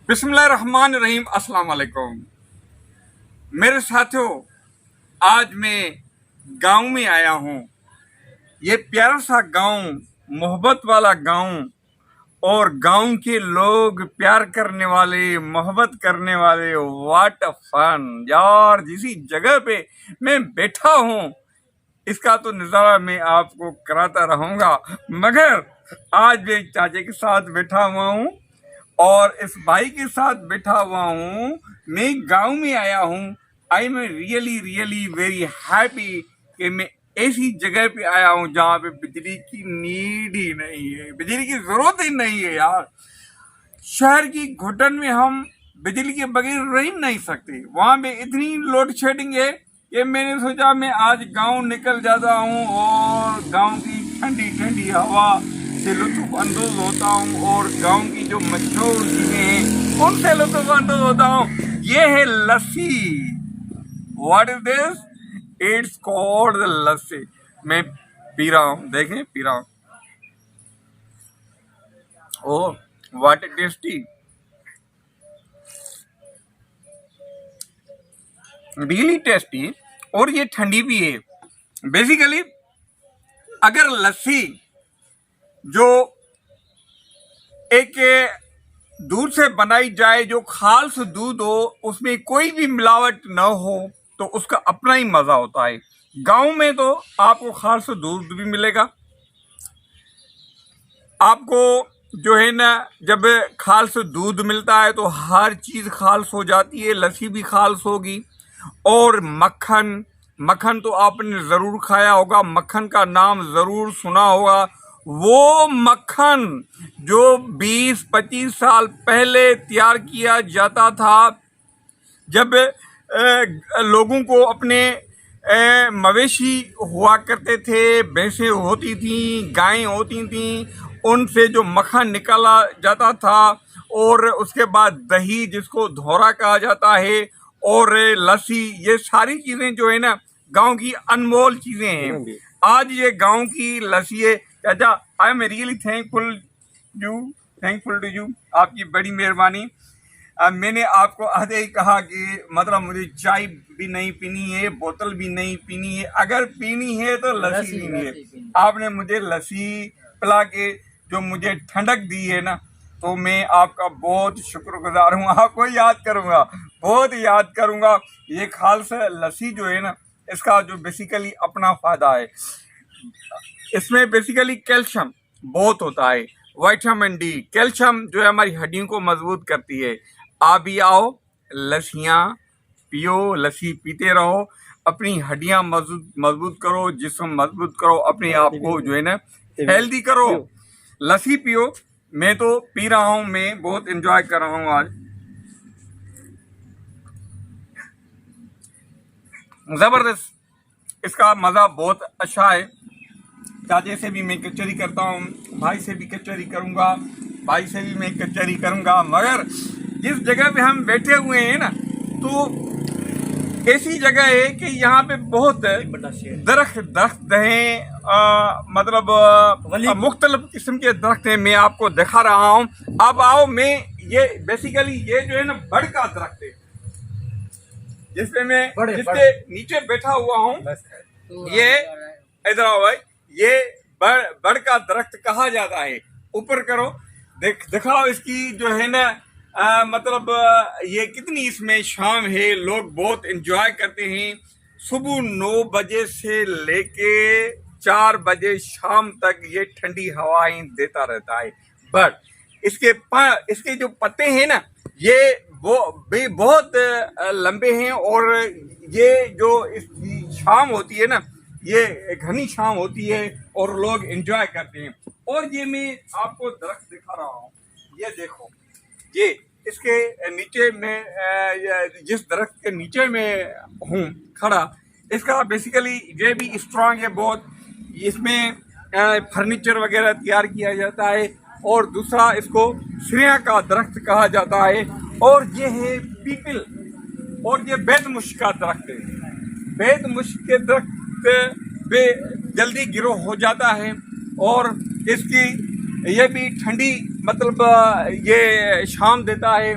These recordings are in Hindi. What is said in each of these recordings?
बिस्मिल्लाहिर्रहमानिर्रहीम। अस्सलाम वालेकुम मेरे साथियों, आज मैं गांव में आया हूँ। ये प्यारा सा गांव, मोहब्बत वाला गांव, और गांव के लोग प्यार करने वाले, मोहब्बत करने वाले। व्हाट अ फन यार! जिस जगह पे मैं बैठा हूँ इसका तो नज़ारा मैं आपको कराता रहूँगा, मगर आज मैं चाचे के साथ बैठा हुआ हूँ और इस भाई के साथ बैठा हुआ हूँ। मैं गांव में आया हूँ। आई am really really very happy कि मैं ऐसी जगह पे आया हूँ जहाँ पे बिजली की नीड ही नहीं है, बिजली की जरूरत ही नहीं है यार। शहर की घुटन में हम बिजली के बगैर रह ही नहीं सकते। वहां पे इतनी लोड शेडिंग है कि मैंने सोचा मैं आज गांव निकल जाता हूं और गांव की ठंडी ठंडी हवा से लुत्फ अंदोज होता हूं और गांव की जो मशहूर चीजें हैं उनसे लुत्फ अंदोज होता हूं। ये है lassi. What is this? It's called lassi. मैं पी रहा हूँ, देखें पी रहा हूँ। Oh what tasty, really tasty. और ये ठंडी भी है। बेसिकली अगर लस्सी जो एक दूध से बनाई जाए, जो खाल्स दूध हो, उसमें कोई भी मिलावट न हो, तो उसका अपना ही मजा होता है। गांव में तो आपको खाल्स दूध भी मिलेगा, आपको जो है ना, जब खाल्स दूध मिलता है तो हर चीज खाल्स हो जाती है, लस्सी भी खाल्स होगी। और मक्खन, मक्खन तो आपने जरूर खाया होगा, मक्खन का नाम जरूर सुना होगा। वो मक्खन जो 20-25 साल पहले तैयार किया जाता था, जब लोगों को अपने मवेशी हुआ करते थे, भैंसें होती थी, गायें होती थी, उनसे जो मक्खन निकाला जाता था, और उसके बाद दही जिसको धोरा कहा जाता है, और लस्सी, ये सारी चीजें जो है ना गांव की अनमोल चीजें हैं। आज ये गांव की लस्सी है। चाचा, I am really thankful to you, आपकी बड़ी मेहरबानी। मैंने आपको आधे ही कहा कि मतलब मुझे चाय भी नहीं पीनी है, बोतल भी नहीं पीनी है, अगर पीनी है तो लस्सी पीनी है। आपने मुझे लस्सी पिला के जो मुझे ठंडक दी है ना, तो मैं आपका बहुत शुक्रगुजार हूँ। आपको याद करूँगा, बहुत याद करूँगा। ये खालसा लस्सी जो है ना, इसका जो बेसिकली अपना फायदा है, इसमें बेसिकली कैल्शियम बहुत होता है, विटामिन डी। कैल्शियम जो है हमारी हड्डियों को मजबूत करती है। आप भी आओ, लस्सियाँ पियो, लस्सी पीते रहो, अपनी हड्डियाँ मजबूत करो, जिस्म मजबूत करो, अपने आप को जो है ना हेल्दी करो। लस्सी पियो। मैं तो पी रहा हूँ, मैं बहुत एंजॉय कर रहा हूँ आज। जबरदस्त, इसका मजा बहुत अच्छा है। चाचे से भी मैं कचहरी करता हूँ, भाई से भी कचहरी करूँगा, भाई से भी मैं कचहरी करूँगा। मगर जिस जगह पे हम बैठे हुए हैं ना, तो ऐसी जगह है कि यहाँ पे बहुत दरख्त हैं, मतलब मुख्तलिफ किस्म के दरख्त हैं। मैं आपको दिखा रहा हूँ, अब आओ। मैं ये बेसिकली ये जो है ना बड़ का दरख्त है, जिसपे मैं जिसके नीचे बैठा हुआ हूँ। ये इधर आओ भाई, ये बड़ का दरख्त कहा जाता है। ऊपर करो, दिखाओ इसकी जो है ना मतलब ये कितनी इसमें शाम है। लोग बहुत एंजॉय करते हैं। सुबह 9 बजे से लेके 4 बजे शाम तक ये ठंडी हवाएं देता रहता है। बट इसके जो पत्ते हैं ना, ये वो भी बहुत लंबे हैं, और ये जो इसकी शाम होती है ना, ये घनी शाम होती है और लोग एंजॉय करते हैं। और ये मैं आपको दरख्त दिखा रहा हूँ, ये देखो, ये इसके नीचे में, जिस दरख्त के नीचे में हूँ खड़ा, इसका बेसिकली ये भी स्ट्रांग है बहुत। इसमें फर्नीचर वगैरह तैयार किया जाता है। और दूसरा, इसको श्रेया का दरख्त कहा जाता है। और ये है पीपल, और ये बेदमुश का दरख्त है। बेदमुश के दरख्त पे जल्दी गिरो हो जाता है, और इसकी ये भी ठंडी मतलब ये शाम देता है।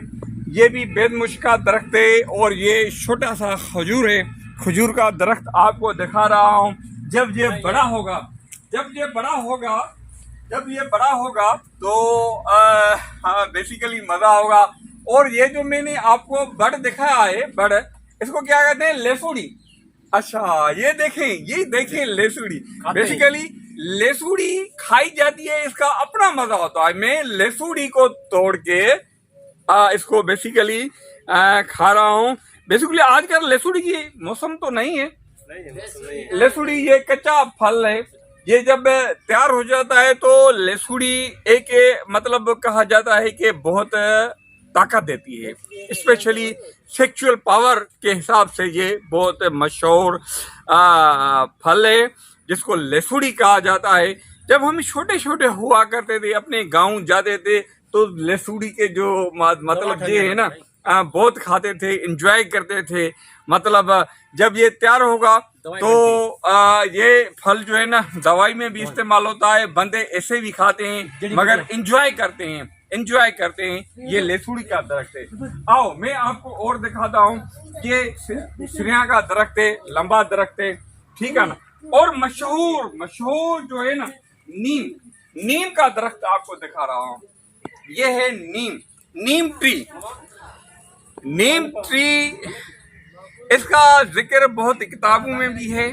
ये भी बेदमुश का दरख्त है और ये छोटा सा खजूर है। खजूर का दरख्त आपको दिखा रहा हूँ। जब ये बड़ा होगा, जब ये बड़ा होगा तो बेसिकली मजा होगा। और ये जो मैंने आपको बड़ दिखाया है, बड़ इसको क्या कहते हैं? लेसूड़ी। अच्छा ये देखें लेसूड़ी। बेसिकली लेसूड़ी खाई जाती है, इसका अपना मजा होता है। मैं लेसूड़ी को तोड़ के इसको बेसिकली खा रहा हूँ। बेसिकली आजकल लेसूड़ी की मौसम तो नहीं है। लेसूड़ी ये कच्चा फल है। ये जब तैयार हो जाता है तो लेसूड़ी एक मतलब कहा जाता है कि बहुत ताकत देती है, स्पेशली सेक्सुअल पावर के हिसाब से ये बहुत मशहूर फल है जिसको लेसूड़ी कहा जाता है। जब हम छोटे छोटे हुआ करते थे, अपने गांव जाते थे, तो लेसूड़ी के जो मतलब ये है ना बहुत खाते थे, एंजॉय करते थे। मतलब जब ये तैयार होगा तो ये फल जो है ना दवाई में भी इस्तेमाल होता है। बंदे ऐसे भी खाते हैं मगर एंजॉय करते हैं। ये लेसूड़ी का दरख्त है। आओ मैं आपको और दिखाता हूँ। ये सिरिया का दरख्त है, लंबा दरख्त है, ठीक है ना। और मशहूर जो है ना नीम का दरख्त आपको दिखा रहा हूँ। ये है नीम ट्री। इसका जिक्र बहुत किताबों में भी है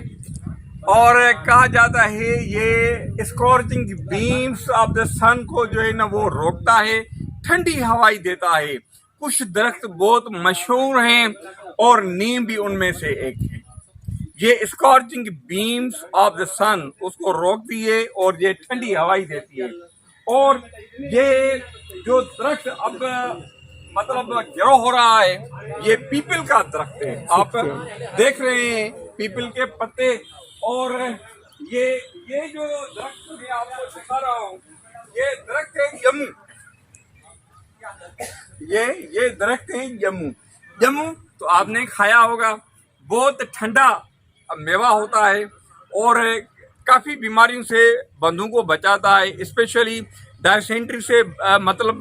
और कहा जाता है ये स्कॉर्चिंग बीम्स ऑफ द सन को जो है ना वो रोकता है, ठंडी हवाई देता है। कुछ दरख्त बहुत मशहूर हैं और नीम भी उनमें से एक है। ये स्कॉर्चिंग बीम्स ऑफ द सन उसको रोकती है और ये ठंडी हवाई देती है। और ये जो दरख्त अब मतलब ग्रो हो रहा है, ये पीपल का दरख्त है। आप देख रहे हैं पीपल के पत्ते। और ये जो दरख्त मैं आपको दिखा रहा हूँ, ये दरख्त है जम्मू। ये दरख्त है जम्मू तो आपने खाया होगा। बहुत ठंडा मेवा होता है और काफी बीमारियों से बंदों को बचाता है, स्पेशली डायसेंट्री से मतलब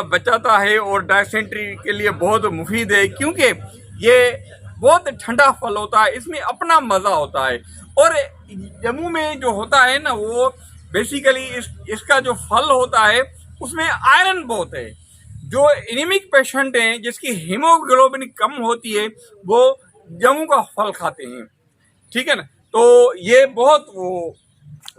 बचाता है। और डायसेंट्री के लिए बहुत मुफीद है क्योंकि ये बहुत ठंडा फल होता है, इसमें अपना मजा होता है। और जम्मू में जो होता है ना वो बेसिकली इसका जो फल होता है उसमें आयरन बहुत है। जो एनीमिक पेशेंट हैं जिसकी हीमोग्लोबिन कम होती है वो जम्मू का फल खाते हैं, ठीक है ना। तो ये बहुत वो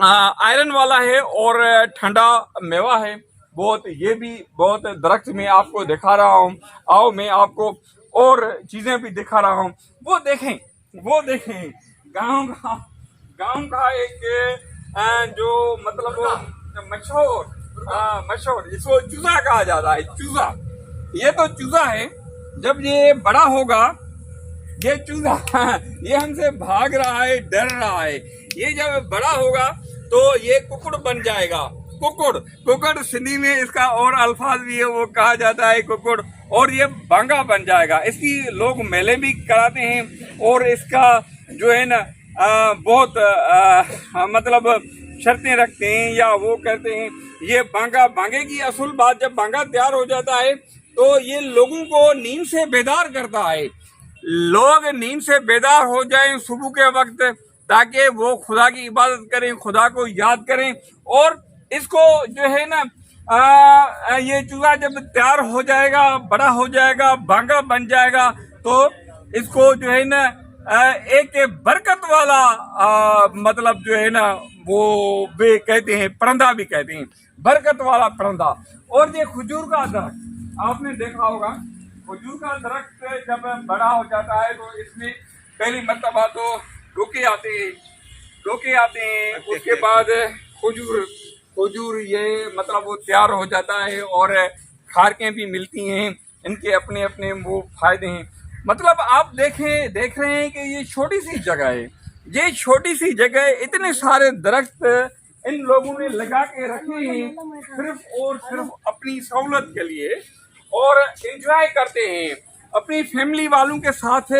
आयरन वाला है और ठंडा मेवा है बहुत। ये भी बहुत दरख्त में आपको दिखा रहा हूँ। आओ मैं आपको और चीजें भी दिखा रहा हूँ। वो देखें गांव का एक जो मतलब मशहूर इसको चूजा कहा जाता है। चूजा, ये तो चूजा है। जब ये बड़ा होगा, ये चूजा ये हमसे भाग रहा है, डर रहा है। ये जब बड़ा होगा तो ये कुकुड़ बन जाएगा। कुकुड़ सिंधी में इसका और अल्फाज भी है, वो कहा जाता है कुकुड़। और ये बांगा बन जाएगा। इसकी लोग मेले भी कराते हैं और इसका जो है ना बहुत मतलब शर्तें रखते हैं या वो करते हैं। ये बांगे की असल बात, जब बांगा तैयार हो जाता है तो ये लोगों को नींद से बेदार करता है। लोग नींद से बेदार हो जाएं सुबह के वक्त ताकि वो खुदा की इबादत करें, खुदा को याद करें। और इसको जो है ना ये चूजा जब तैयार हो जाएगा, बड़ा हो जाएगा, बांगा बन जाएगा, तो इसको जो है ना एक बरकत वाला मतलब जो है ना वो वे कहते हैं, परंदा भी कहते हैं, बरकत वाला परंदा। और ये खजूर का दरख्त आपने देखा होगा। खजूर का दरख्त जब बड़ा हो जाता है तो इसमें पहली मर्तबा तो डोके आते हैं। उसके बाद खजूर ये मतलब वो तैयार हो जाता है और खारकें भी मिलती हैं। इनके अपने अपने वो फायदे हैं। मतलब आप देख रहे हैं कि ये छोटी सी जगह है। ये छोटी सी जगह इतने सारे दरख्त इन लोगों ने लगा के रखे हैं सिर्फ और सिर्फ अपनी सहूलत के लिए, और एंजॉय करते हैं। अपनी फैमिली वालों के साथ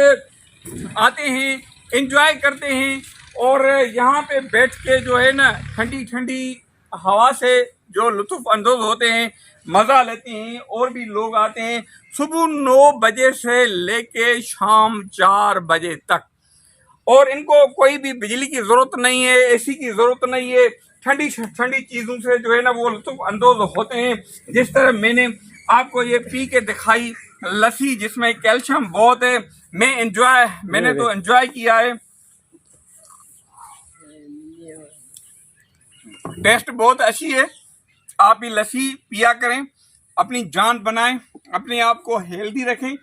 आते हैं, एंजॉय करते हैं और यहाँ पे बैठ के जो है ना ठंडी ठंडी हवा से जो लुत्फ अंदोज होते हैं। मज़ा लेते हैं। और भी लोग आते हैं सुबह 9 बजे से लेके शाम 4 बजे तक, और इनको कोई भी बिजली की ज़रूरत नहीं है, एसी की ज़रूरत नहीं है। ठंडी ठंडी चीज़ों से जो है ना वो लुत्फ़ अंदोज़ होते हैं। जिस तरह मैंने आपको ये पी के दिखाई लस्सी, जिसमें कैल्शियम बहुत है। मैंने तो एंजॉय किया है, टेस्ट बहुत अच्छी है। आप भी लस्सी पिया करें, अपनी जान बनाएं, अपने आप को हेल्दी रखें।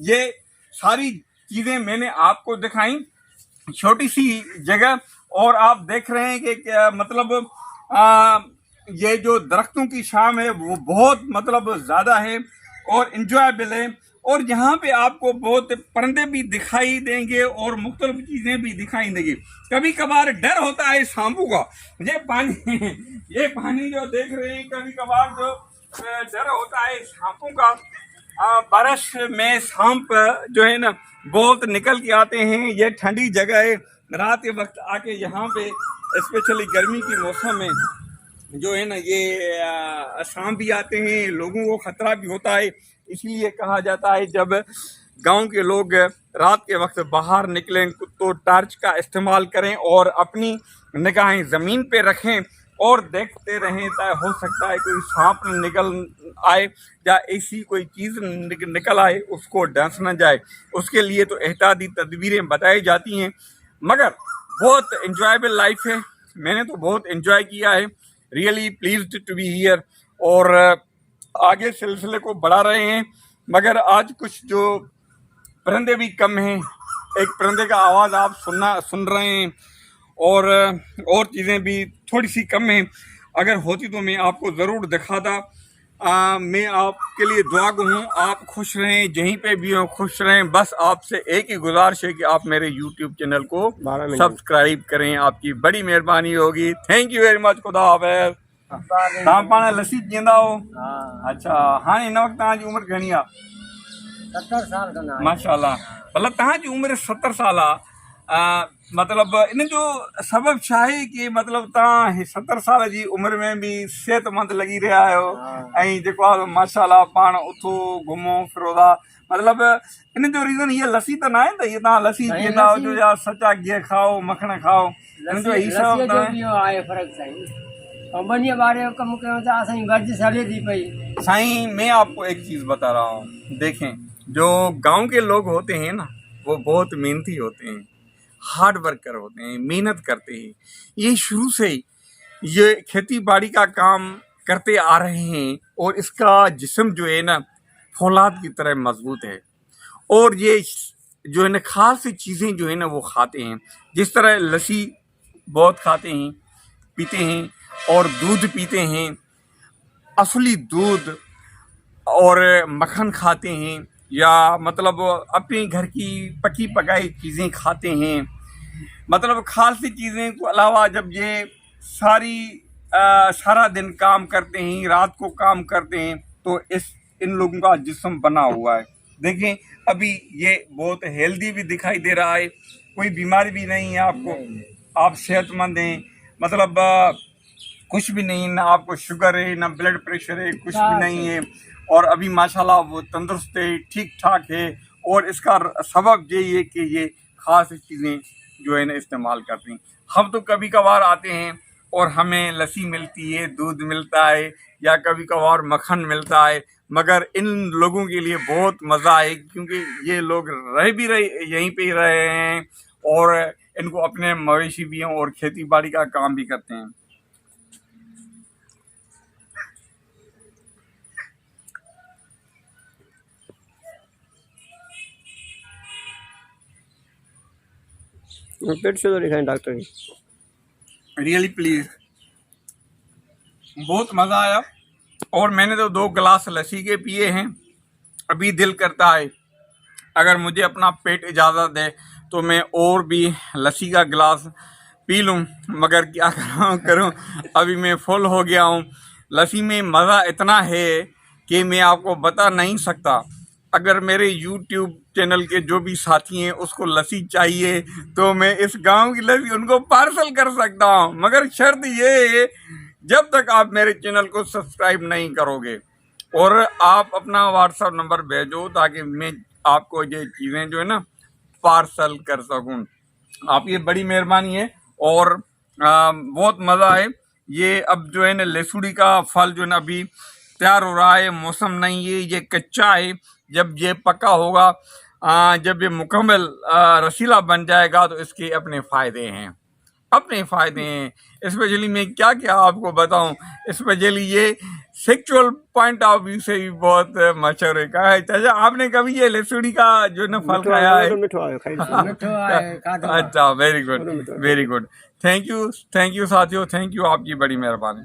ये सारी चीज़ें मैंने आपको दिखाई छोटी सी जगह, और आप देख रहे हैं कि क्या मतलब ये जो दरख्तों की शाम है वो बहुत मतलब ज़्यादा है और इंजॉयबल है। और यहाँ पे आपको बहुत परिंदे भी दिखाई देंगे और मुख्तलिफ चीज़ें भी दिखाई देंगी। कभी कभार डर होता है सांपों का, ये पानी जो देख रहे हैं, कभी कभार जो डर होता है सांपों का। बारिश में सांप जो है ना बहुत निकल के आते हैं। ये ठंडी जगह है, रात के वक्त आके यहाँ पे स्पेशली गर्मी के मौसम में जो है ना ये सांप भी आते हैं, लोगों को खतरा भी होता है। इसलिए कहा जाता है जब गांव के लोग रात के वक्त बाहर निकलें तो टॉर्च का इस्तेमाल करें और अपनी निगाहें ज़मीन पे रखें और देखते रहें, ताकि हो सकता है कोई सांप निकल आए या ऐसी कोई चीज़ निकल आए, उसको डस न जाए। उसके लिए तो एहतियाती तदबीरें बताई जाती हैं। मगर बहुत इंजॉयबल लाइफ है, मैंने तो बहुत इंजॉय किया है। Really pleased to be here, और आगे सिलसिले को बढ़ा रहे हैं। मगर आज कुछ जो परिंदे भी कम हैं, एक परिंदे का आवाज़ आप सुन रहे हैं, और चीज़ें भी थोड़ी सी कम हैं। अगर होती तो मैं आपको ज़रूर दिखाता। मैं आपके लिए दुआ गो हूँ, आप खुश रहें, जहीं पे भी हो खुश रहें। बस आपसे एक ही गुजारिश है कि आप मेरे YouTube चैनल को सब्सक्राइब करें, आपकी बड़ी मेहरबानी होगी। Thank you very much. खुदा हाफ़िज़। तव्हां पाण लस्सी पीअंदा हो? अच्छा, हाँ, हिन वक़्तु तव्हांजी उमिरि घणी आहे? 70 साल का माशाल्लाह, मतलब तव्हांजी उमिरि 70 साल आहे। मतलब इन जो सबब छा आहे कि मतलब तव्हां 70 साल जी उमिरि में भी सेहतमंद लॻी रहिया आहियो, ऐं जेको आहे माशाल्लाह पाण उथो घुमो फिरो था। मतलब इन जो रीज़न ये लस्सी त न आहे त ये तव्हां लस्सी पीअंदा हुजो या सचा गिह खाओ, मखण खाओ, इन जो ई सबब त आहे फर्क साईं। कंपनी वाले कम कयो था, असां वर्जिश हले थी पई। साईं मैं आपको एक चीज़ बता रहा हूँ, देखें जो गांव के लोग होते हैं ना वो बहुत मेहनती होते हैं, हार्ड वर्कर होते हैं, मेहनत करते हैं। ये शुरू से ही ये खेती बाड़ी का काम करते आ रहे हैं और इसका जिस्म जो है ना फौलाद की तरह मजबूत है। और ये जो है ना खास सी चीज़ें जो है ना वो खाते हैं, जिस तरह लस्सी बहुत खाते हैं, पीते हैं, और दूध पीते हैं, असली दूध, और मक्खन खाते हैं, या मतलब अपने घर की पकी पकाई चीज़ें खाते हैं। मतलब खासी चीज़ें के अलावा जब ये सारा दिन काम करते हैं, रात को काम करते हैं, तो इन लोगों का जिस्म बना हुआ है। देखें अभी ये बहुत हेल्दी भी दिखाई दे रहा है, कोई बीमारी भी नहीं है आपको, आप सेहतमंद हैं। मतलब कुछ भी नहीं, ना आपको शुगर है, ना ब्लड प्रेशर है, कुछ भी नहीं है। और अभी माशाल्लाह वो तंदुरुस्त है, ठीक ठाक है। और इसका सबब यही है कि ये ख़ास चीज़ें जो है ना इस्तेमाल करते हैं। हम तो कभी कभार आते हैं और हमें लस्सी मिलती है, दूध मिलता है, या कभी कभार मक्खन मिलता है। मगर इन लोगों के लिए बहुत मज़ा है, क्योंकि ये लोग यहीं पे ही रहे हैं, और इनको अपने मवेशी भी हैं और खेती बाड़ी का काम भी करते हैं। पेट से तो दिखाएं डॉक्टर की। रियली प्लीज, बहुत मज़ा आया। और मैंने तो 2 गिलास लस्सी के पिए हैं। अभी दिल करता है अगर मुझे अपना पेट इजाज़त दे तो मैं और भी लस्सी का गिलास पी लूँ, मगर क्या करूँ अभी मैं फुल हो गया हूँ। लस्सी में मज़ा इतना है कि मैं आपको बता नहीं सकता। अगर मेरे YouTube चैनल के जो भी साथी हैं उसको लस्सी चाहिए तो मैं इस गांव की लस्सी उनको पार्सल कर सकता हूं, मगर शर्त ये है जब तक आप मेरे चैनल को सब्सक्राइब नहीं करोगे। और आप अपना व्हाट्सएप नंबर भेजो ताकि मैं आपको ये चीज़ें जो है ना पार्सल कर सकूं। आप ये बड़ी मेहरबानी है। और बहुत मज़ा है। ये अब जो है ना लेसुड़ी का फल जो है ना अभी तैयार हो रहा है, मौसम नहीं है, ये कच्चा है। जब ये पका होगा, जब ये मुकम्मल रसीला बन जाएगा तो इसके अपने फ़ायदे हैं, अपने फ़ायदे हैं। स्पेशली मैं क्या क्या आपको बताऊं, स्पेशली ये सेक्सुअल पॉइंट ऑफ व्यू से भी बहुत मशहूर है। कहा है चाचा, आपने कभी ये लेसुड़ी का जो है ना फल खाया है? मिठो आहे खाधो आहे। अच्छा, very good, very good. Thank you साथियों, थैंक यू, आपकी बड़ी मेहरबानी।